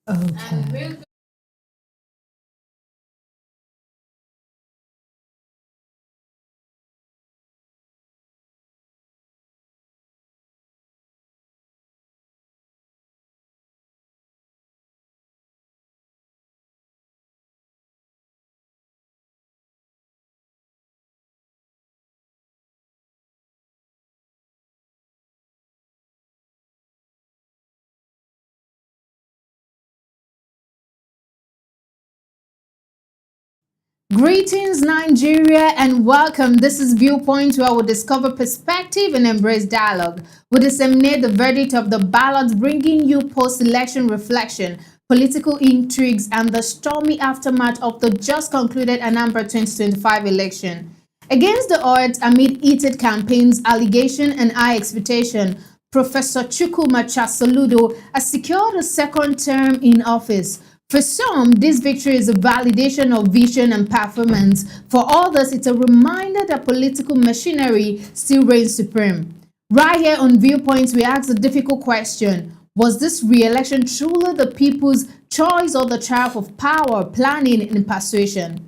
Okay. Greetings, Nigeria, and welcome. This is Viewpoint, where we discover perspective and embrace dialogue. We disseminate the verdict of the ballot, bringing you post-election reflection, political intrigues, and the stormy aftermath of the just concluded Anambra 2025 election. Against the odds, amid heated campaigns, allegation, and high expectation, Professor Chukwuma Soludo has secured a second term in office. For some, this victory is a validation of vision and performance. For others, it's a reminder that political machinery still reigns supreme. Right here on Viewpoints, we ask the difficult question: was this re-election truly the people's choice or the triumph of power, planning, and persuasion?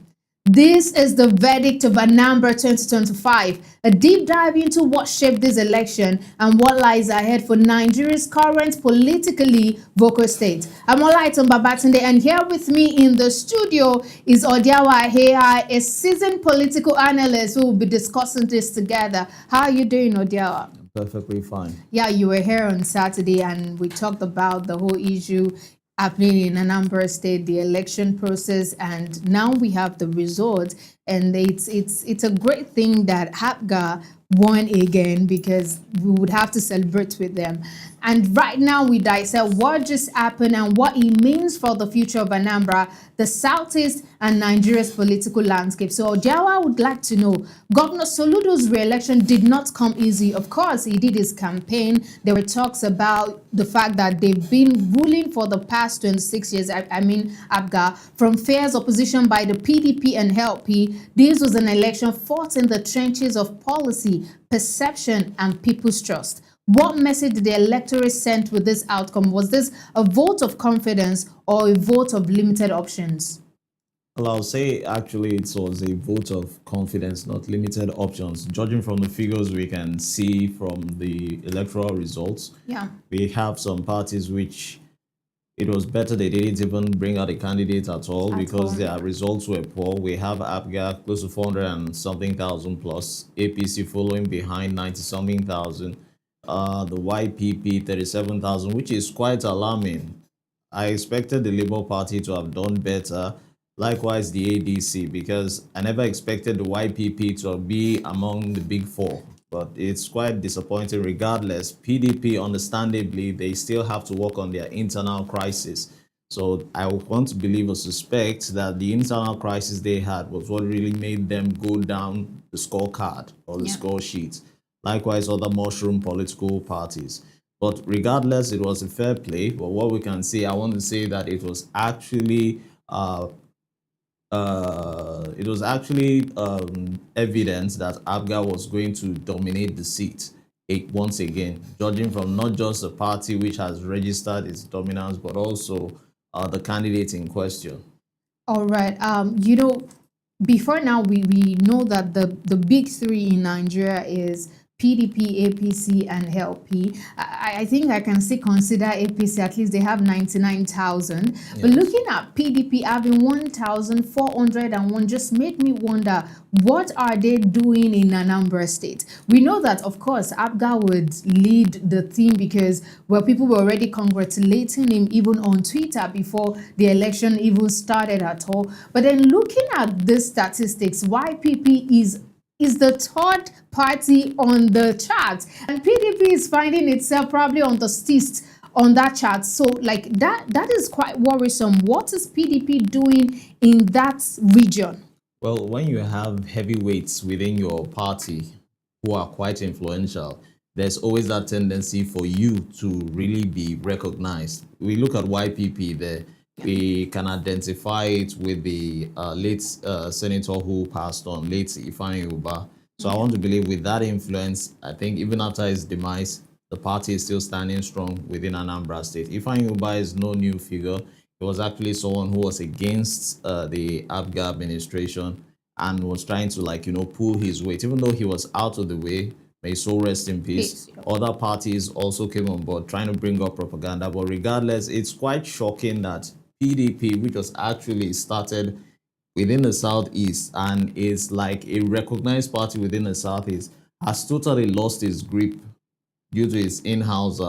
This is the verdict of Anambra 2025, a deep dive into what shaped this election and what lies ahead for Nigeria's current politically vocal state. I'm Olaitan Babatunde, and here with me in the studio is Odiawa Hei, a seasoned political analyst who will be discussing this together. How are you doing, Odiawa? Perfectly fine. Yeah, you were here on Saturday and we talked about the whole issue happening in Anambra State, the election process, and now we have the results. And it's a great thing that Hapga won again because we would have to celebrate with them. And right now we dissect what just happened and what it means for the future of Anambra, the Southeast, and Nigeria's political landscape. So Ojawa would like to know, Governor Soludo's re-election did not come easy. Of course, he did his campaign. There were talks about the fact that they've been ruling for the past 26 years, Abga, from fierce opposition by the PDP and LP. This was an election fought in the trenches of policy, perception, and people's trust. What message did the electorate send with this outcome? Was this a vote of confidence or a vote of limited options? Well, I'll say actually it was a vote of confidence, not limited options. Judging from the figures we can see from the electoral results, Yeah. we have some parties which it was better they didn't even bring out a candidate at all because their results were poor. We have APGA close to 400 and something thousand plus, APC following behind 90 something thousand, the YPP 37,000, which is quite alarming. I expected the Labour Party to have done better. Likewise, the ADC, because I never expected the YPP to be among the big four. But it's quite disappointing regardless. PDP, understandably, they still have to work on their internal crisis. So I want to believe or suspect that the internal crisis they had was what really made them go down the scorecard or the score sheet. Likewise, other mushroom political parties. But regardless, it was a fair play. But what we can say, I want to say that it was actually evidence that Abga was going to dominate the seat once again, judging from not just the party which has registered its dominance, but also the candidate in question. All right. Before now, we know that the big three in Nigeria is PDP, APC, and LP. I think I can still consider APC, at least they have 99,000. But looking at PDP having 1,401 just made me wonder, what are they doing in Anambra State? We know that, of course, Abga would lead the team because, well, people were already congratulating him even on Twitter before the election even started at all. But then looking at the statistics, YPP is the third party on the chart, and PDP is finding itself probably on the sixth on that chart. So like that is quite worrisome. What is PDP doing in that region? Well, when you have heavyweights within your party who are quite influential, there's always that tendency for you to really be recognized. We look at YPP there. We can identify it with the late senator who passed on, late Ifeanyi Uba. So I want to believe with that influence, I think even after his demise, the party is still standing strong within Anambra State. Ifeanyi Uba is no new figure. He was actually someone who was against the ABGA administration and was trying to, like, pull his weight, even though he was out of the way. May his soul rest in peace. Peace. Yeah. Other parties also came on board trying to bring up propaganda. But regardless, it's quite shocking that PDP, which was actually started within the Southeast and is like a recognized party within the Southeast, has totally lost its grip due to its in-house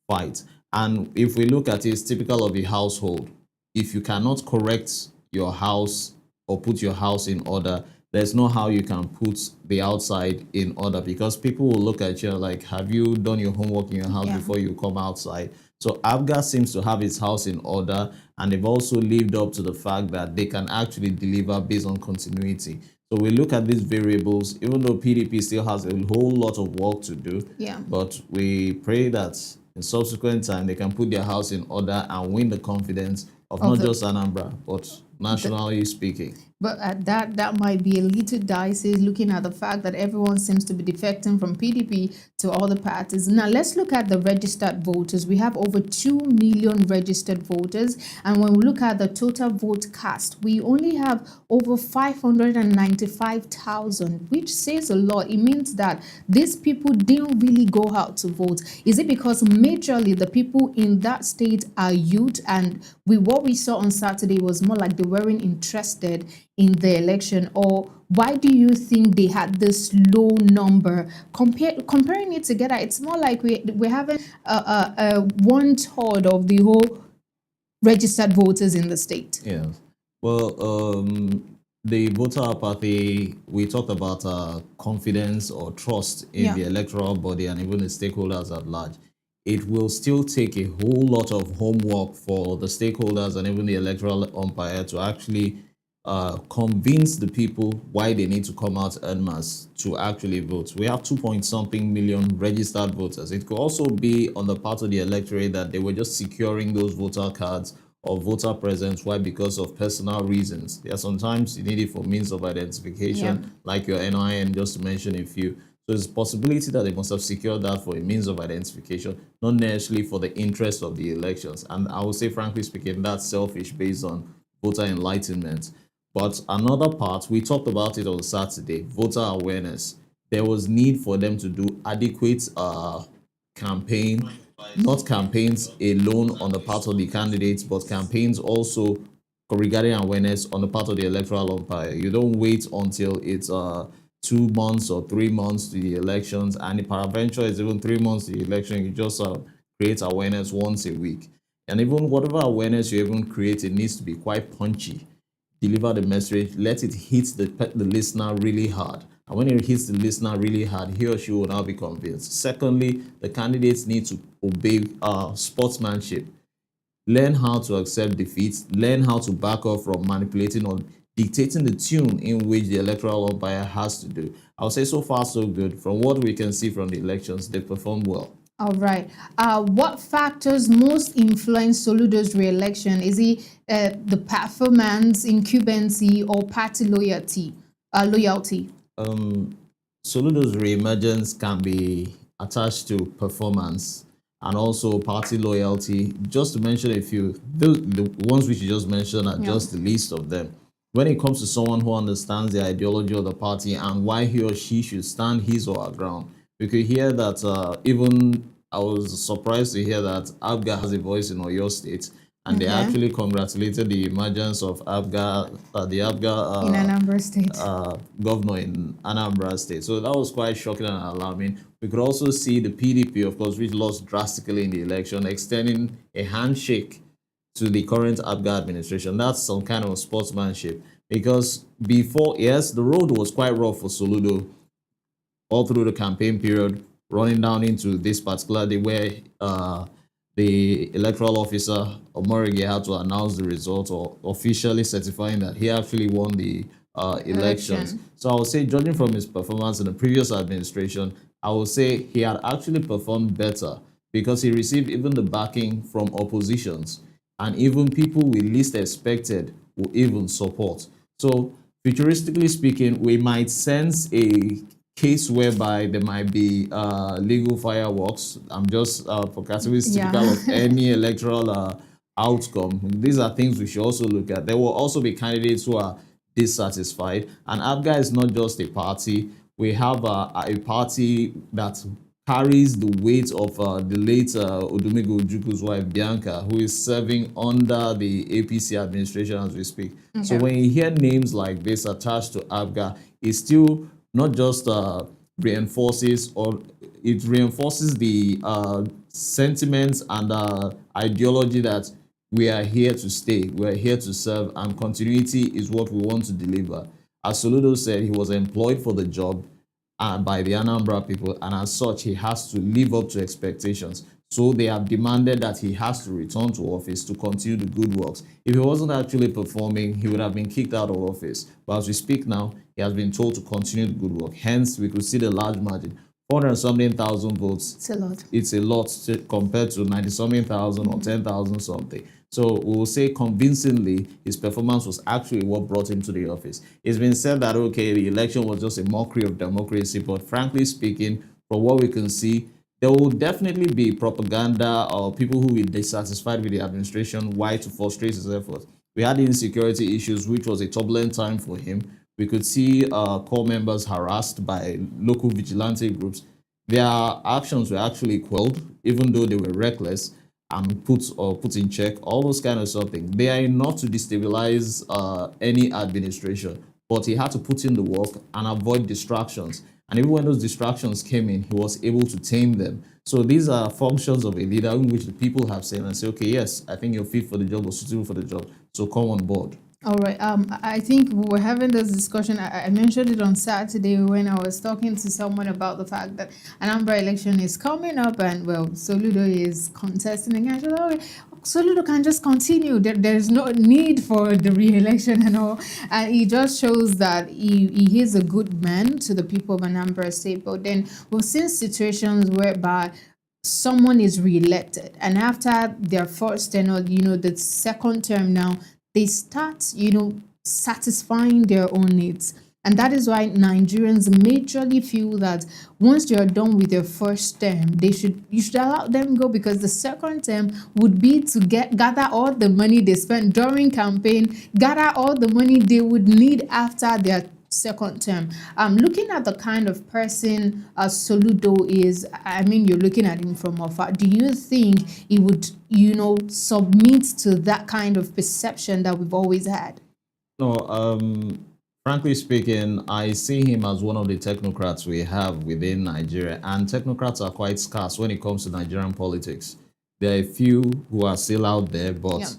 fight. And if we look at it, it's typical of a household. If you cannot correct your house or put your house in order, there's no how you can put the outside in order, because people will look at you like, have you done your homework in your house before you come outside? So ABGA seems to have its house in order, and they've also lived up to the fact that they can actually deliver based on continuity. So we look at these variables, even though PDP still has a whole lot of work to do, but we pray that in subsequent time they can put their house in order and win the confidence of not just Anambra, but nationally speaking. But that might be a little dicey, looking at the fact that everyone seems to be defecting from PDP to other parties. Now, let's look at the registered voters. We have over 2 million registered voters. And when we look at the total vote cast, we only have over 595,000, which says a lot. It means that these people didn't really go out to vote. Is it because majorly the people in that state are youth, and what we saw on Saturday was more like they weren't interested in the election? Or why do you think they had this low number? Comparing it together, it's more like we're having a 1/3 of the whole registered voters in the state. Yeah. Well, the voter apathy, we talked about confidence or trust in the electoral body and even the stakeholders at large. It will still take a whole lot of homework for the stakeholders and even the electoral umpire to actually convince the people why they need to come out en masse to actually vote. We have 2-point-something million registered voters. It could also be on the part of the electorate that they were just securing those voter cards or voter presence. Why? Because of personal reasons. There are sometimes you need it for means of identification, like your NIN, just to mention a few. So there's a possibility that they must have secured that for a means of identification, not necessarily for the interest of the elections. And I would say, frankly speaking, that's selfish based on voter enlightenment. But another part, we talked about it on Saturday, voter awareness. There was need for them to do adequate campaign, not campaigns alone on the part of the candidates, but campaigns also regarding awareness on the part of the electoral umpire. You don't wait until it's 2 months or 3 months to the elections, and if peradventure is even 3 months to the election, you just create awareness once a week. And even whatever awareness you even create, it needs to be quite punchy. Deliver the message, let it hit the listener really hard. And when it hits the listener really hard, he or she will now be convinced. Secondly, the candidates need to obey sportsmanship. Learn how to accept defeat. Learn how to back off from manipulating or dictating the tune in which the electoral umpire has to do. I would say so far so good. From what we can see from the elections, they performed well. All right. What factors most influence Soludo's re-election? Is it the performance, incumbency, or party loyalty? Soludo's re-emergence can be attached to performance and also party loyalty. Just to mention a few, the ones which you just mentioned are just the least of them. When it comes to someone who understands the ideology of the party and why he or she should stand his or her ground, we could hear that even I was surprised to hear that ABGA has a voice in Oyo State, and they actually congratulated the emergence of ABGA, the ABGA in Anambra State, governor in Anambra State. So that was quite shocking and alarming. We could also see the PDP, of course, which lost drastically in the election, extending a handshake to the current ABGA administration. That's some kind of sportsmanship, because before, yes, the road was quite rough for Soludo all through the campaign period, running down into this particular day where the electoral officer, Omorige, had to announce the result or officially certifying that he actually won the elections. So I would say, judging from his performance in the previous administration, I would say he had actually performed better because he received even the backing from oppositions and even people we least expected will even support. So futuristically speaking, we might sense a case whereby there might be legal fireworks. I'm just for categories typical of any electoral outcome. These are things we should also look at. There will also be candidates who are dissatisfied. And ABGA is not just a party. We have a party that carries the weight of the late Odumego Ojukwu's wife, Bianca, who is serving under the APC administration as we speak. Okay. So when you hear names like this attached to ABGA, it still not just reinforces or it reinforces the sentiments and ideology that we are here to stay, we are here to serve, and continuity is what we want to deliver. As Soludo said, he was employed for the job by the Anambra people, and as such, he has to live up to expectations. So they have demanded that he has to return to office to continue the good works. If he wasn't actually performing, he would have been kicked out of office. But as we speak now, he has been told to continue the good work. Hence, we could see the large margin. 400-something thousand votes. It's a lot. It's a lot compared to 90-something thousand or 10,000 something. So we will say convincingly, his performance was actually what brought him to the office. It's been said that, okay, the election was just a mockery of democracy, but frankly speaking, from what we can see, there will definitely be propaganda or people who will be dissatisfied with the administration, why to frustrate his efforts. We had insecurity issues, which was a turbulent time for him. We could see core members harassed by local vigilante groups. Their actions were actually quelled, even though they were reckless and put in check, all those kind of something. They are enough to destabilize any administration, but he had to put in the work and avoid distractions. And even when those distractions came in, he was able to tame them. So these are functions of a leader in which the people have said and say, okay, yes, I think you're fit for the job or suitable for the job, so come on board. All right. I think we were having this discussion. I mentioned it on Saturday when I was talking to someone about the fact that Anambra election is coming up, and well, Soludo is contesting. And I said, "Oh, Soludo can just continue. There's no need for the re-election and all." And it just shows that he is a good man to the people of Anambra State. But then we've seen situations whereby someone is re-elected, and after their first tenure, the second term now, they start, satisfying their own needs. And that is why Nigerians majorly feel that once they are done with their first term, you should allow them go, because the second term would be to gather all the money they spent during campaign, gather all the money they would need after their second term. Looking at the kind of person Soludo is, I mean, you're looking at him from afar. Do you think he would, submit to that kind of perception that we've always had? No, frankly speaking, I see him as one of the technocrats we have within Nigeria, and technocrats are quite scarce when it comes to Nigerian politics. There are a few who are still out there, but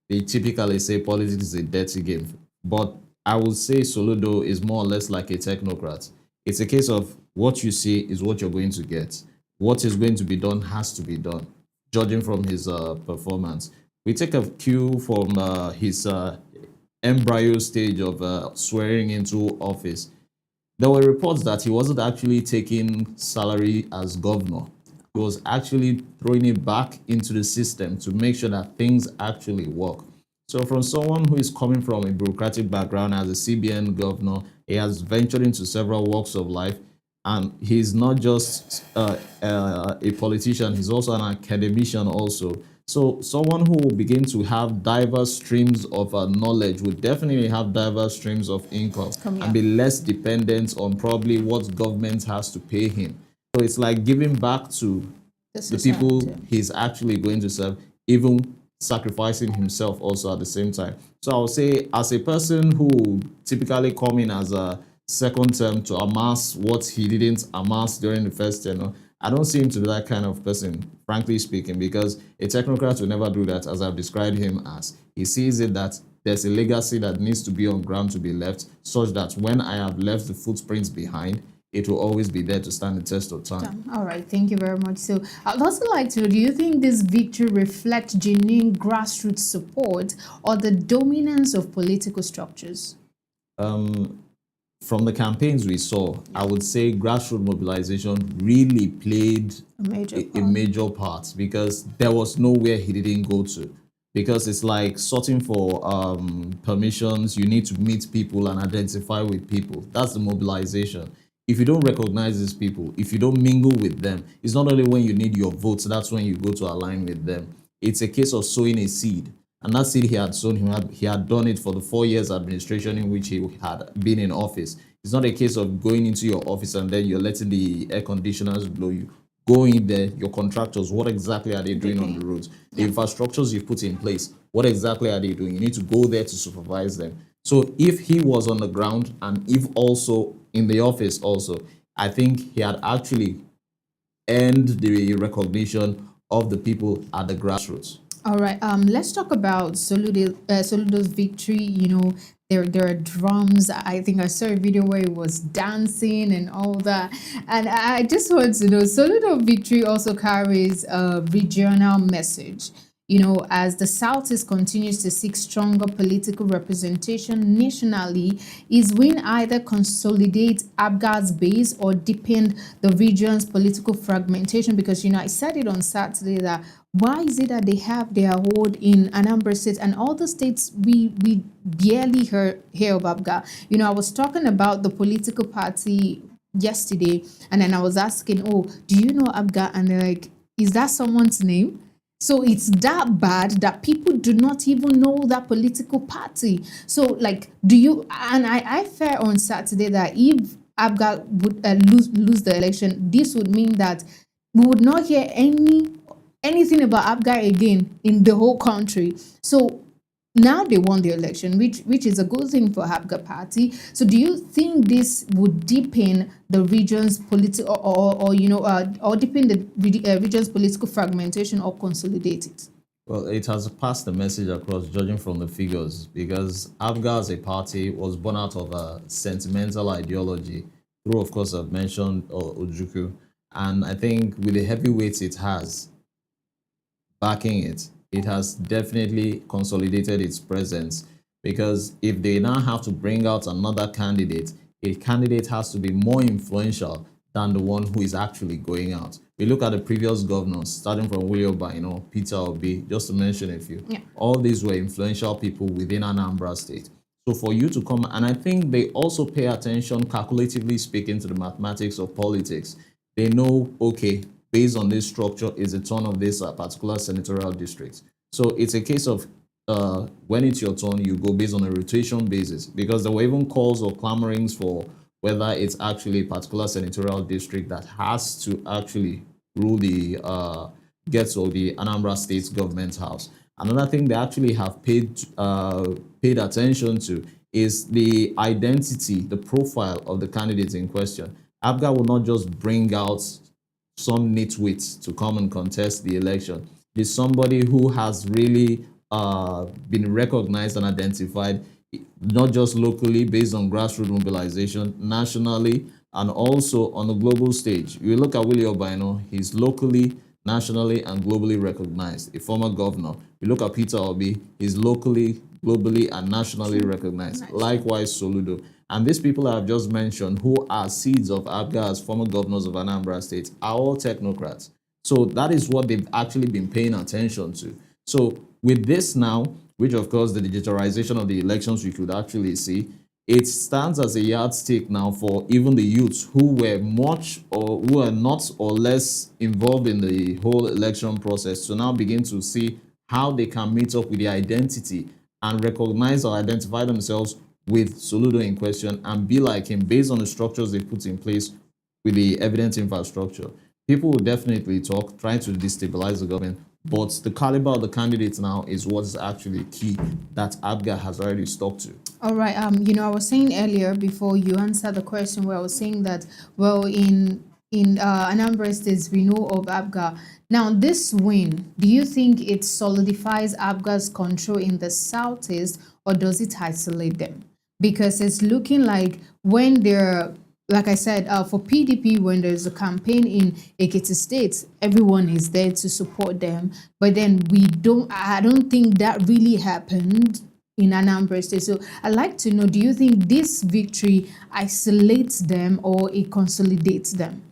they typically say politics is a dirty game. But I would say Soludo is more or less like a technocrat. It's a case of what you see is what you're going to get. What is going to be done has to be done, judging from his performance. We take a cue from his embryo stage of swearing into office. There were reports that he wasn't actually taking salary as governor. He was actually throwing it back into the system to make sure that things actually work. So from someone who is coming from a bureaucratic background as a CBN governor, he has ventured into several walks of life. And he's not just a politician, he's also an academician also. So someone who will begin to have diverse streams of knowledge would definitely have diverse streams of income and be less dependent on probably what government has to pay him. So it's like giving back to the people he's actually going to serve, even sacrificing himself also at the same time. So I would say, as a person who typically come in as a second term to amass what he didn't amass during the first term, I don't see him to be that kind of person, frankly speaking, because a technocrat will never do that, as I've described him as. He sees it that there's a legacy that needs to be on ground to be left, such that when I have left the footprints behind, it will always be there to stand the test of time. All right, thank you very much. So I'd also like to know, do you think this victory reflects genuine grassroots support or the dominance of political structures? From the campaigns we saw, I would say grassroots mobilization really played a major part, because there was nowhere he didn't go to. Because it's like sorting for permissions, you need to meet people and identify with people. That's the mobilization. If you don't recognize these people, if you don't mingle with them, it's not only when you need your votes, that's when you go to align with them. It's a case of sowing a seed. And that seed he had sown, he had done it for the 4 years administration in which he had been in office. It's not a case of going into your office and then you're letting the air conditioners blow you. Go in there, your contractors, what exactly are they doing on the roads? The infrastructures you've put in place, what exactly are they doing? You need to go there to supervise them. So if he was on the ground and if also in the office also, I think he had actually earned the recognition of the people at the grassroots. All right. Let's talk about Soludo's victory. There are drums. I think I saw a video where he was dancing and all that. And I just want to know, Soludo victory also carries a regional message. As the Southeast continues to seek stronger political representation nationally, is win either consolidate Abga's base or deepen the region's political fragmentation? Because, I said it on Saturday that why is it that they have their hold in Anambra State and all the states we barely hear of Abga? I was talking about the political party yesterday, and then I was asking, oh, do you know Abga? And they're like, is that someone's name? So it's that bad that people do not even know that political party. So, like, do you? And I fear on Saturday that if Abga would lose the election, this would mean that we would not hear anything about Abga again in the whole country. So now they won the election, which is a good thing for Abga party. So do you think this would deepen the region's political or deepen the region's political fragmentation or consolidate it? Well, it has passed the message across, judging from the figures, because Abga as a party was born out of a sentimental ideology through, of course, I've mentioned Ojuku. And I think with the heavyweights it has backing it, it has definitely consolidated its presence, because if they now have to bring out another candidate, a candidate has to be more influential than the one who is actually going out. We look at the previous governors, starting from Willie Oba, Peter Obi, just to mention a few. Yeah. All these were influential people within Anambra State. So for you to come, and I think they also pay attention, calculatively speaking, to the mathematics of politics. They know, okay, based on this structure is the turn of this particular senatorial district. So it's a case of when it's your turn, you go based on a rotation basis, because there were even calls or clamorings for whether it's actually a particular senatorial district that has to actually rule the gets or the Anambra State Government House. Another thing they actually have paid attention to is the identity, the profile of the candidates in question. Abga will not just bring out some nitwits to come and contest the election. It's somebody who has really been recognized and identified, not just locally based on grassroots mobilization, nationally, and also on the global stage. You look at Willie Oba, he's locally, nationally, and globally recognized, a former governor. You look at Peter Obi, he's locally, globally, and nationally recognized. Nice. Likewise, Soludo. And these people I've just mentioned, who are seeds of Abga as former governors of Anambra State, are all technocrats. So that is what they've actually been paying attention to. So with this now, which of course the digitalization of the elections we could actually see, it stands as a yardstick now for even the youths who were much or who are not or less involved in the whole election process to now begin to see how they can meet up with the identity and recognize or identify themselves with Soludo in question and be like him based on the structures they put in place with the evidence infrastructure. People will definitely talk, trying to destabilize the government, but the caliber of the candidates now is what is actually key that Abga has already stuck to. All right. I was saying earlier before you answered the question where I was saying that, well, in Anambra State, we know of Abga. Now, this win, do you think it solidifies Abga's control in the Southeast, or does it isolate them? Because it's looking like when they're, like I said, for PDP, when there's a campaign in Ekiti State, everyone is there to support them. But then I don't think that really happened in Anambra State. So I'd like to know, do you think this victory isolates them or it consolidates them?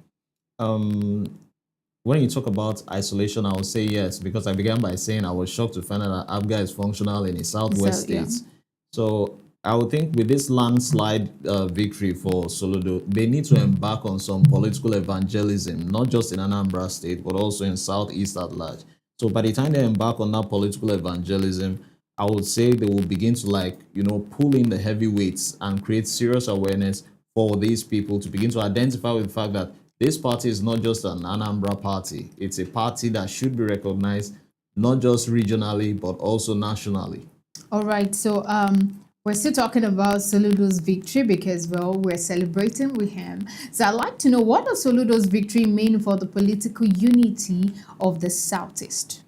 When you talk about isolation, I will say yes, because I began by saying I was shocked to find out that Abga is functional in the Southwest states. Yeah. So I would think with this landslide victory for Soludo, they need to embark on some political evangelism, not just in Anambra State, but also in Southeast at large. So by the time they embark on that political evangelism, I would say they will begin to pull in the heavyweights and create serious awareness for these people to begin to identify with the fact that this party is not just an Anambra party. It's a party that should be recognized not just regionally but also nationally. All right, so we're still talking about Soludo's victory because, well, we're celebrating with him. So I'd like to know, what does Soludo's victory mean for the political unity of the Southeast?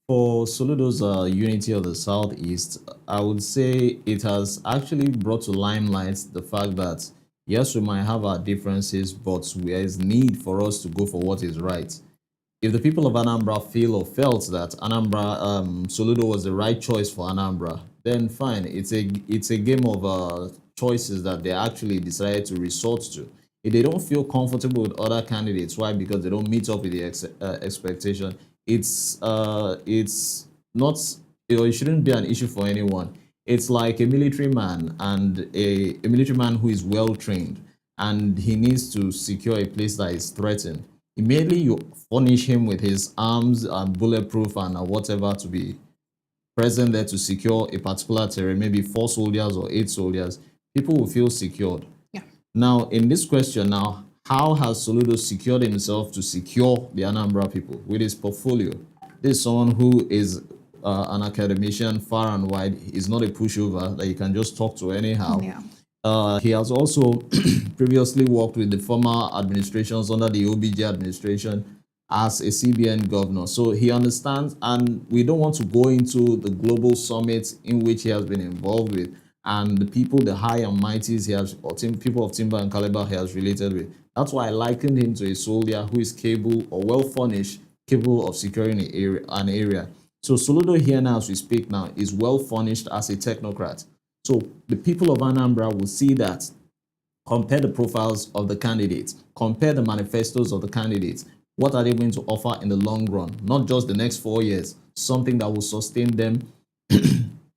For Soludo's unity of the Southeast, I would say it has actually brought to limelight the fact that yes, we might have our differences, but there is need for us to go for what is right. If the people of Anambra feel or felt that Soludo was the right choice for Anambra, then fine. It's a game of choices that they actually decided to resort to. If they don't feel comfortable with other candidates, why? Because they don't meet up with the expectation. It's not, it shouldn't be an issue for anyone. It's like a military man and a military man who is well trained and he needs to secure a place that is threatened. Immediately you furnish him with his arms and bulletproof and whatever to be present there to secure a particular terrain, maybe 4 soldiers or 8 soldiers, people will feel secured. Yeah. Now, in this question now, how has Soludo secured himself to secure the Anambra people with his portfolio? This is someone who is an academician far and wide. He's not a pushover that you can just talk to anyhow. Yeah. He has also previously worked with the former administrations under the OBJ administration as a CBN governor. So he understands, and we don't want to go into the global summits in which he has been involved with and the people, the high and mighties he has, or people of timber and caliber he has related with. That's why I likened him to a soldier who is capable or well furnished, capable of securing an area. So Soludo here now, as we speak now, is well furnished as a technocrat. So the people of Anambra will see that, compare the profiles of the candidates, compare the manifestos of the candidates. What are they going to offer in the long run? Not just the next 4 years, something that will sustain them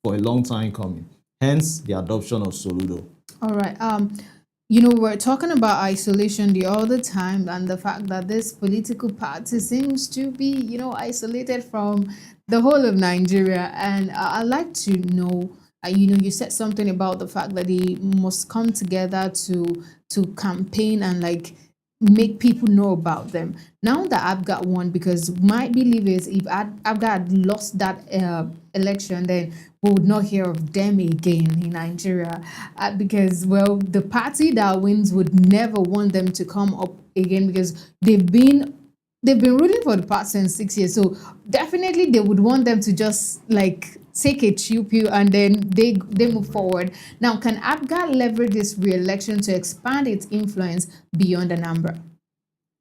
for a long time coming. Hence the adoption of Soludo. All right. We're talking about isolation the all the time, and the fact that this political party seems to be, isolated from the whole of Nigeria. And I'd like to know, you said something about the fact that they must come together to campaign and like make people know about them. Now that I've got one, because my belief is if I've got lost that election, then we would not hear of them again in Nigeria. Because, well, the party that wins would never want them to come up again because they've been ruling for the past 6 years. So definitely they would want them to just like take a chew pew and then they move forward. Now, can Abga leverage this re-election to expand its influence beyond Anambra?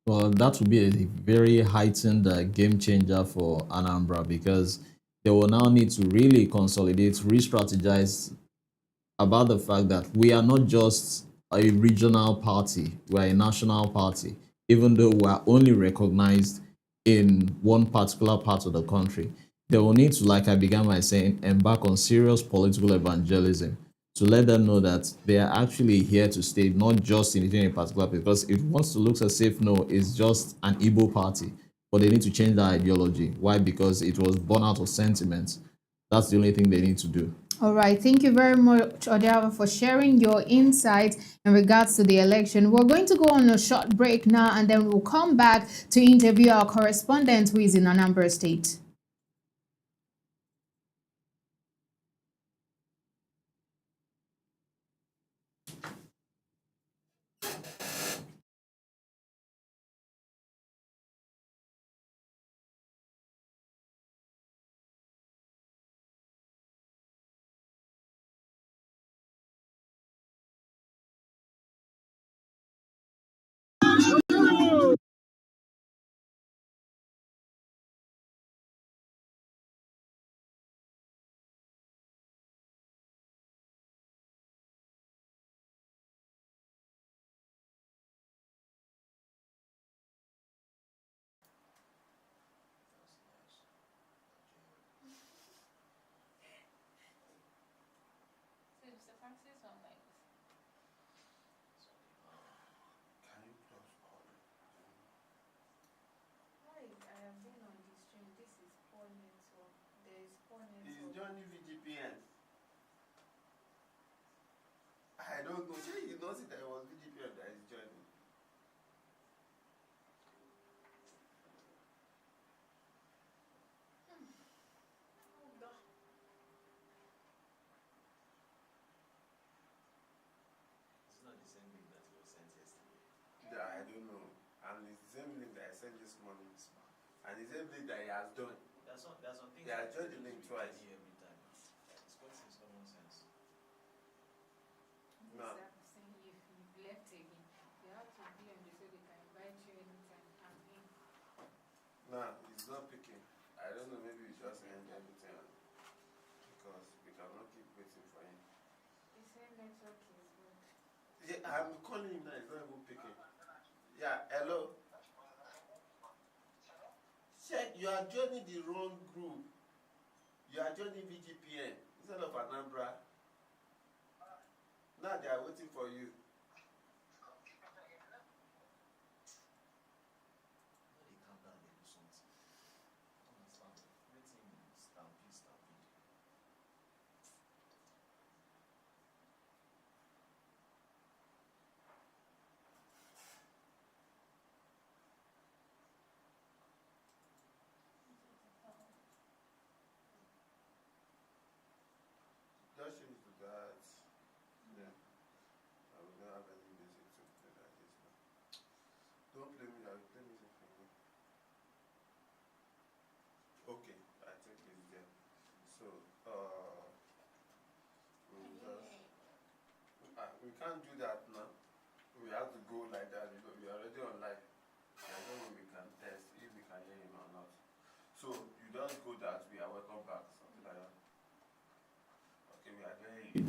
Well, that would be a very heightened game changer for Anambra because they will now need to really consolidate, re-strategize about the fact that we are not just a regional party, we are a national party, even though we are only recognized in one particular part of the country. They will need to, like I began by saying, embark on serious political evangelism to let them know that they are actually here to stay, not just in a particular place. Because it wants to look as if, no, it's just an Igbo party, but they need to change that ideology. Why? Because it was born out of sentiments. That's the only thing they need to do. All right. Thank you very much, Odiava, for sharing your insights in regards to the election. We're going to go on a short break now, and then we'll come back to interview our correspondent who is in Anambra State. joining VGPN? I don't know. Say you know that it was VGPN that is joining. It's not the same link that was sent yesterday. Yeah, I don't know. And it's the same link that I sent this morning. And it's the same link that he has done. There's some things Yeah, I that joined the you link do twice. every time. It's quite seems common sense. No. Saying if you've left again, you have to be on the so they can invite you anytime I'm in. No, it's not picking. I don't know, maybe we just end everything because we cannot keep waiting for him. He said network is good. Yeah, I'm calling him now, he's not even picking. Yeah, hello? Check, you are joining the wrong group. You are joining VGPN instead of Anambra. Now they are waiting for you. When they calm down, they do something. I don't understand. Everything stampede, stampede. Just change to that. Yeah. I will not have any music to play like this now. Don't play me, I will play music for you. Okay, I think it's there. So, we'll just, we can't do that now. We have to go like that because we are already on live. I don't know we can test if we can hear him or not. So, you just go that we are welcome back, something like that. Okay, we are hearing you.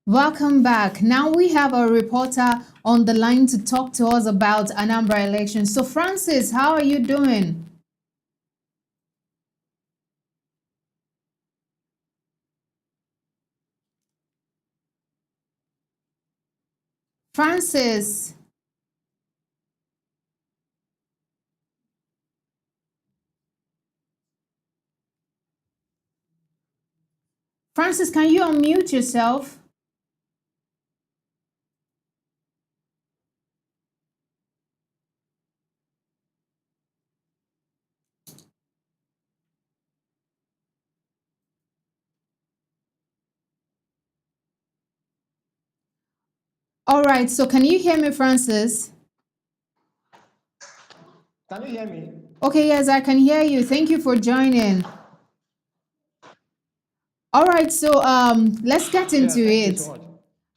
Welcome back. Now we have a reporter on the line to talk to us about Anambra elections. So Francis, how are you doing? Francis. Francis, can you unmute yourself? All right, so can you hear me, Francis? Can you hear me? Okay, yes, I can hear you. Thank you for joining. All right, so let's get Yeah, into thank you it. so much.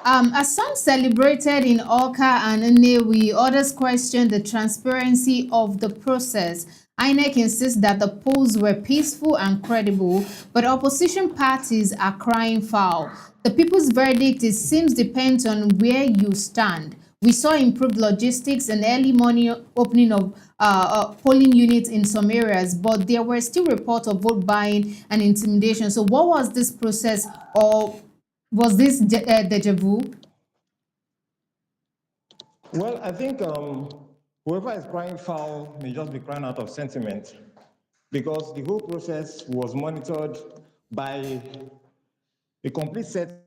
As some celebrated in Oka and Nnewi, others questioned the transparency of the process. INEC insists that the polls were peaceful and credible, but opposition parties are crying foul. The people's verdict, it seems, depends on where you stand. We saw improved logistics and early morning opening of polling units in some areas, but there were still reports of vote buying and intimidation. So, what was this process, or was this deja vu? Well, I think whoever is crying foul may just be crying out of sentiment because the whole process was monitored by a complete set